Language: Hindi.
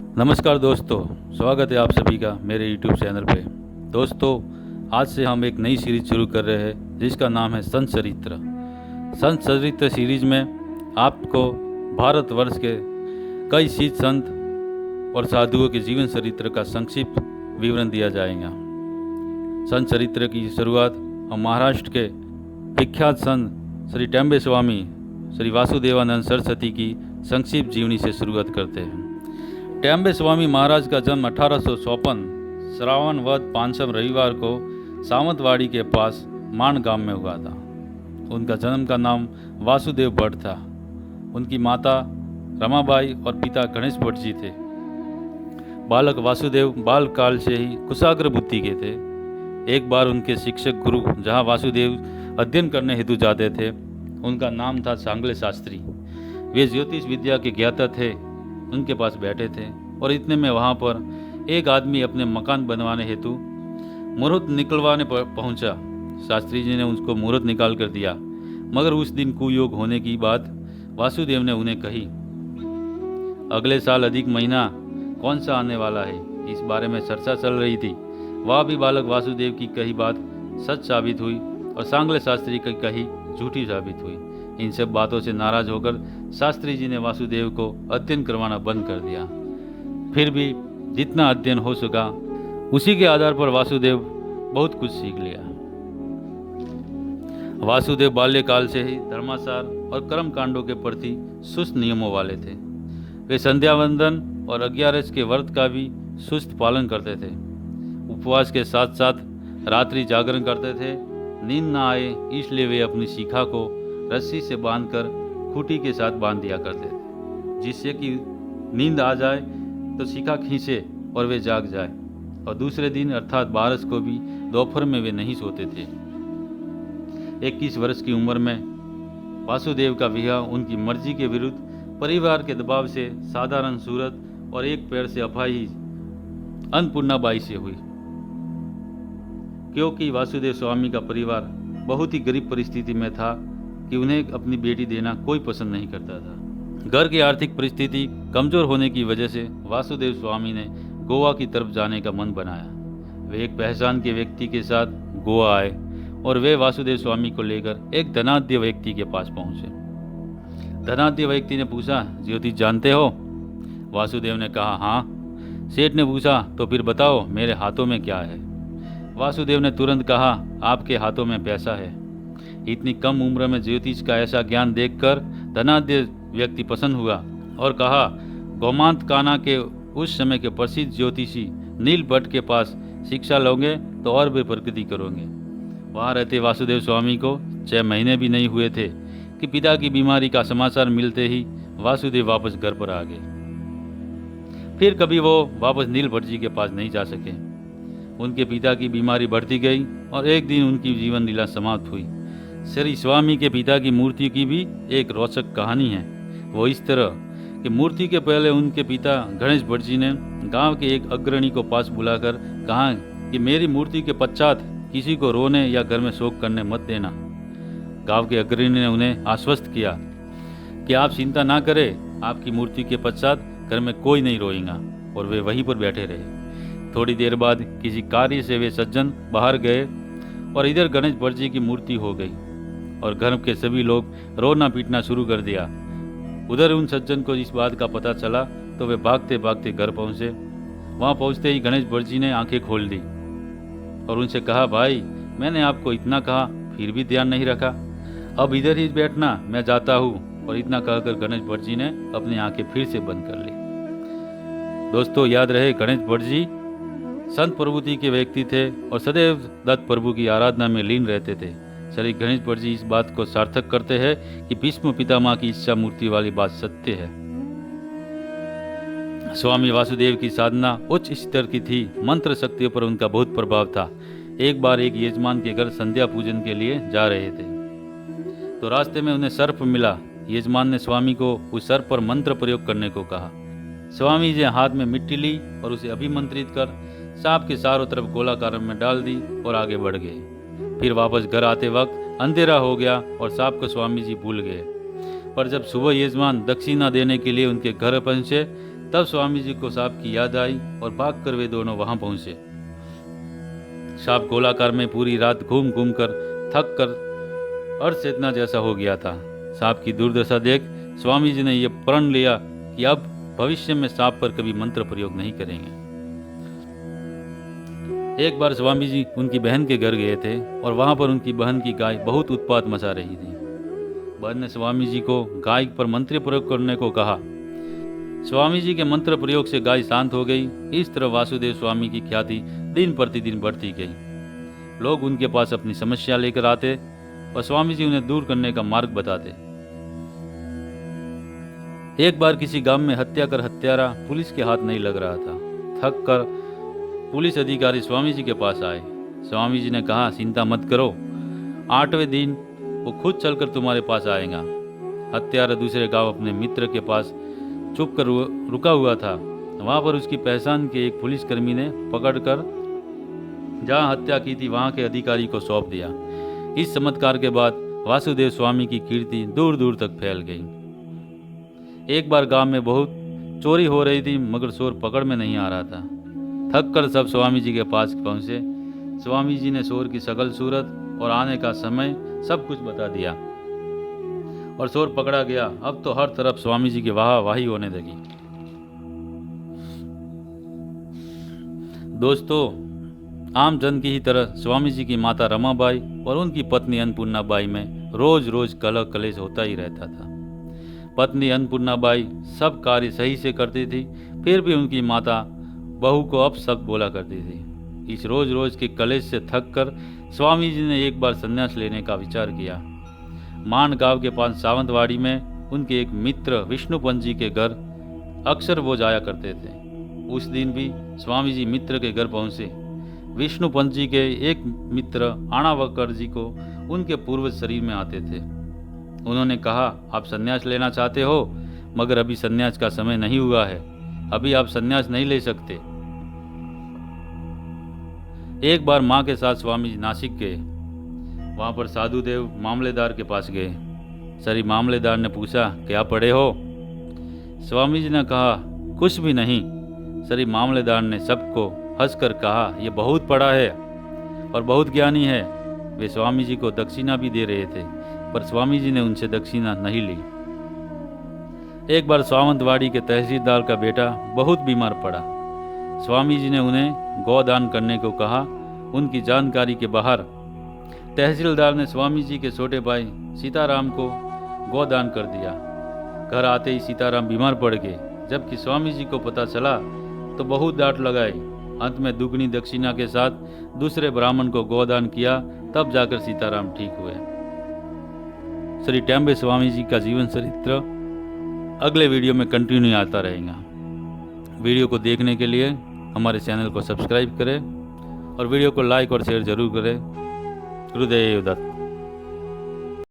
नमस्कार दोस्तों, स्वागत है आप सभी का मेरे YouTube चैनल पे। दोस्तों, आज से हम एक नई सीरीज शुरू कर रहे हैं जिसका नाम है संत चरित्र। संत चरित्र सीरीज में आपको भारतवर्ष के कई सिद्ध संत और साधुओं के जीवन चरित्र का संक्षिप्त विवरण दिया जाएगा। संत चरित्र की शुरुआत हम महाराष्ट्र के विख्यात संत श्री टेम्बे स्वामी श्री वासुदेवानंद सरस्वती की संक्षिप्त जीवनी से शुरुआत करते हैं। टेम्बे स्वामी महाराज का जन्म 1854 श्रावण वद पांचम रविवार को सावंतवाड़ी के पास मान गांव में हुआ था। उनका जन्म का नाम वासुदेव भट्ट था। उनकी माता रमाबाई और पिता गणेश भट्ट जी थे। बालक वासुदेव बाल काल से ही कुशाग्र बुद्धि के थे। एक बार उनके शिक्षक गुरु जहाँ वासुदेव अध्ययन करने हेतु जाते थे, उनका नाम था सांगले शास्त्री। वे ज्योतिष विद्या के ज्ञाता थे। उनके पास बैठे थे और इतने में वहाँ पर एक आदमी अपने मकान बनवाने हेतु मुहूर्त निकलवाने पहुँचा। शास्त्री जी ने उसको मुहूर्त निकाल कर दिया, मगर उस दिन कुयोग होने की बात वासुदेव ने उन्हें कही। अगले साल अधिक महीना कौन सा आने वाला है, इस बारे में चर्चा चल रही थी। वह भी बालक वासुदेव की कही बात सच साबित हुई और सांगले शास्त्री की कही झूठी साबित हुई। इन सब बातों से नाराज होकर शास्त्री जी ने वासुदेव को अध्ययन करवाना बंद कर दिया। फिर भी जितना अध्ययन हो सका उसी के आधार पर वासुदेव बहुत कुछ सीख लिया। वासुदेव बाल्यकाल से ही धर्माचार और कर्म कांडों के प्रति सुस्त नियमों वाले थे। वे संध्या वंदन और अज्ञारस के व्रत का भी सुस्त पालन करते थे। उपवास के साथ साथ रात्रि जागरण करते थे। नींद न आए इसलिए वे अपनी शिखा को रस्सी से बांधकर खूंटी के साथ बांध दिया करते थे, जिससे कि नींद आ जाए तो शिखा खींचे और वे जाग जाए। और दूसरे दिन अर्थात 12 को भी दोपहर में वे नहीं सोते थे। 21 वर्ष की उम्र में वासुदेव का विवाह उनकी मर्जी के विरुद्ध परिवार के दबाव से साधारण सूरत और एक पैर से अपाहिज अन्नपूर्णाबाई से हुई। क्योंकि वासुदेव स्वामी का परिवार बहुत ही गरीब परिस्थिति में था कि उन्हें अपनी बेटी देना कोई पसंद नहीं करता था। घर की आर्थिक परिस्थिति कमजोर होने की वजह से वासुदेव स्वामी ने गोवा की तरफ जाने का मन बनाया। वे एक पहचान के व्यक्ति के साथ गोवा आए और वे वासुदेव स्वामी को लेकर एक धनाढ्य व्यक्ति के पास पहुंचे। धनाढ्य व्यक्ति ने पूछा, ज्योतिष जानते हो? वासुदेव ने कहा, हाँ। सेठ ने पूछा, तो फिर बताओ मेरे हाथों में क्या है? वासुदेव ने तुरंत कहा, आपके हाथों में पैसा है। इतनी कम उम्र में ज्योतिष का ऐसा ज्ञान देखकर धनाढ्य व्यक्ति पसंद हुआ और कहा, गोमांत काना के उस समय के प्रसिद्ध ज्योतिषी नील भट्ट के पास शिक्षा लोगे तो और भी प्रगति करोगे। वहाँ रहते वासुदेव स्वामी को 6 महीने भी नहीं हुए थे कि पिता की बीमारी का समाचार मिलते ही वासुदेव वापस घर पर आ गए। फिर कभी वो वापस नील भट्ट जी के पास नहीं जा सके। उनके पिता की बीमारी बढ़ती गई और एक दिन उनकी जीवन लीला समाप्त हुई। श्री स्वामी के पिता की मूर्ति की भी एक रोचक कहानी है। वो इस तरह कि मूर्ति के पहले उनके पिता गणेश भट्ट जी ने गांव के एक अग्रणी को पास बुलाकर कहा कि मेरी मूर्ति के पश्चात किसी को रोने या घर में शोक करने मत देना। गांव के अग्रणी ने उन्हें आश्वस्त किया कि आप चिंता ना करें, आपकी मूर्ति के पश्चात घर में कोई नहीं रोएगा। और वे वहीं पर बैठे रहे। थोड़ी देर बाद किसी कार्य से वे सज्जन बाहर गए और इधर गणेश भट्ट जी की मूर्ति हो गई और घर के सभी लोग रोना पीटना शुरू कर दिया। उधर उन सज्जन को इस बात का पता चला तो वे भागते भागते घर पहुंचे। वहां पहुंचते ही गणेश भट्ट जी ने आंखें खोल दी और उनसे कहा, भाई मैंने आपको इतना कहा फिर भी ध्यान नहीं रखा, अब इधर ही बैठना, मैं जाता हूँ। और इतना कहकर गणेश भट्ट जी ने अपनी आंखें फिर से बंद कर ली। दोस्तों, याद रहे गणेश भट्ट जी संत प्रभुति के व्यक्ति थे और सदैव दत्त प्रभु की आराधना में लीन रहते थे। श्री गणेश भट्ट जी इस बात को सार्थक करते हैं कि भीष्म पितामह की इच्छा मूर्ति वाली बात सत्य है। स्वामी वासुदेव की साधना उच्च स्तर की थी। मंत्र शक्तियों पर उनका बहुत प्रभाव था। एक बार एक यजमान के घर संध्या पूजन के लिए जा रहे थे तो रास्ते में उन्हें सर्प मिला। यजमान ने स्वामी को उस सर्प पर मंत्र प्रयोग करने को कहा। स्वामी जी हाथ में मिट्टी ली और उसे अभिमंत्रित कर सांप के चारों तरफ गोलाकार में डाल दी और आगे बढ़ गए। फिर वापस घर आते वक्त अंधेरा हो गया और सांप को स्वामी जी भूल गए। पर जब सुबह यजमान दक्षिणा देने के लिए उनके घर पहुंचे तब स्वामी जी को सांप की याद आई और भागकर वे दोनों वहां पहुंचे। सांप गोलाकार में पूरी रात घूम घूम कर थक कर अर्धचेतना जैसा हो गया था। सांप की दुर्दशा देख स्वामी जी ने यह प्रण लिया कि अब भविष्य में सांप पर कभी मंत्र प्रयोग नहीं करेंगे। एक बार स्वामी जी उनकी बहन के घर गए थे और वहां पर उनकी बहन की गाय बहुत उत्पात मचा रही थी। बहन ने स्वामी जी को गाय पर मंत्र प्रयोग करने को कहा। स्वामी जी के मंत्र प्रयोग से गाय शांत हो गई। इस तरह वासुदेव स्वामी की ख्याति दिन प्रतिदिन बढ़ती गई। लोग उनके पास अपनी समस्या लेकर आते और स्वामी जी उन्हें दूर करने का मार्ग बताते। एक बार किसी गांव में हत्या कर हत्यारा पुलिस के हाथ नहीं लग रहा था। थक कर पुलिस अधिकारी स्वामी जी के पास आए। स्वामी जी ने कहा, चिंता मत करो, 8वें दिन वो खुद चलकर तुम्हारे पास आएगा। हत्यारा दूसरे गांव अपने मित्र के पास चुप कर रुका हुआ था। वहां पर उसकी पहचान के एक पुलिसकर्मी ने पकड़कर जहां हत्या की थी वहां के अधिकारी को सौंप दिया। इस चमत्कार के बाद वासुदेव स्वामी की कीर्ति दूर दूर तक फैल गई। एक बार गांव में बहुत चोरी हो रही थी मगर चोर पकड़ में नहीं आ रहा था। थक कर सब स्वामी जी के पास पहुंचे। स्वामी जी ने चोर की शकल सूरत और आने का समय सब कुछ बता दिया और चोर पकड़ा गया। अब तो हर तरफ स्वामी जी की वाहवाही होने लगी। दोस्तों, आम जन की ही तरह स्वामी जी की माता रमाबाई और उनकी पत्नी अन्नपूर्णाबाई में रोज रोज कलह कलेश होता ही रहता था। पत्नी अन्नपूर्णाबाई सब कार्य सही से करती थी, फिर भी उनकी माता बहू को अपशब्द बोला करती थी। इस रोज रोज के कलेश से थक कर स्वामी जी ने एक बार संन्यास लेने का विचार किया। मान गांव के पास सावंतवाड़ी में उनके एक मित्र विष्णुपंत जी के घर अक्सर वो जाया करते थे। उस दिन भी स्वामी जी मित्र के घर पहुंचे। विष्णुपंत जी के एक मित्र आणावकर जी को उनके पूर्वज शरीर में आते थे। उन्होंने कहा, आप संन्यास लेना चाहते हो मगर अभी संन्यास का समय नहीं हुआ है, अभी आप संन्यास नहीं ले सकते। एक बार मां के साथ स्वामी जी नासिक गए। वहां पर साधुदेव मामलेदार के पास गए। सरी मामलेदार ने पूछा, क्या पढ़े हो? स्वामी जी ने कहा, कुछ भी नहीं। सरी मामलेदार ने सबको हंसकर कहा, यह बहुत पढ़ा है और बहुत ज्ञानी है। वे स्वामी जी को दक्षिणा भी दे रहे थे पर स्वामी जी ने उनसे दक्षिणा नहीं ली। एक बार सावंतवाड़ी के तहसीलदार का बेटा बहुत बीमार पड़ा। स्वामी जी ने उन्हें गौदान करने को कहा। उनकी जानकारी के बाहर तहसीलदार ने स्वामी जी के छोटे भाई सीताराम को गौदान कर दिया। घर आते ही सीताराम बीमार पड़ गए। जबकि स्वामी जी को पता चला तो बहुत डांट लगाई। अंत में दुगनी दक्षिणा के साथ दूसरे ब्राह्मण को गौदान किया, तब जाकर सीताराम ठीक हुए। श्री टेम्बे स्वामी जी का जीवन चरित्र अगले वीडियो में कंटिन्यू आता रहेगा। वीडियो को देखने के लिए हमारे चैनल को सब्सक्राइब करें और वीडियो को लाइक और शेयर जरूर करें। गुरुदेव दत्त।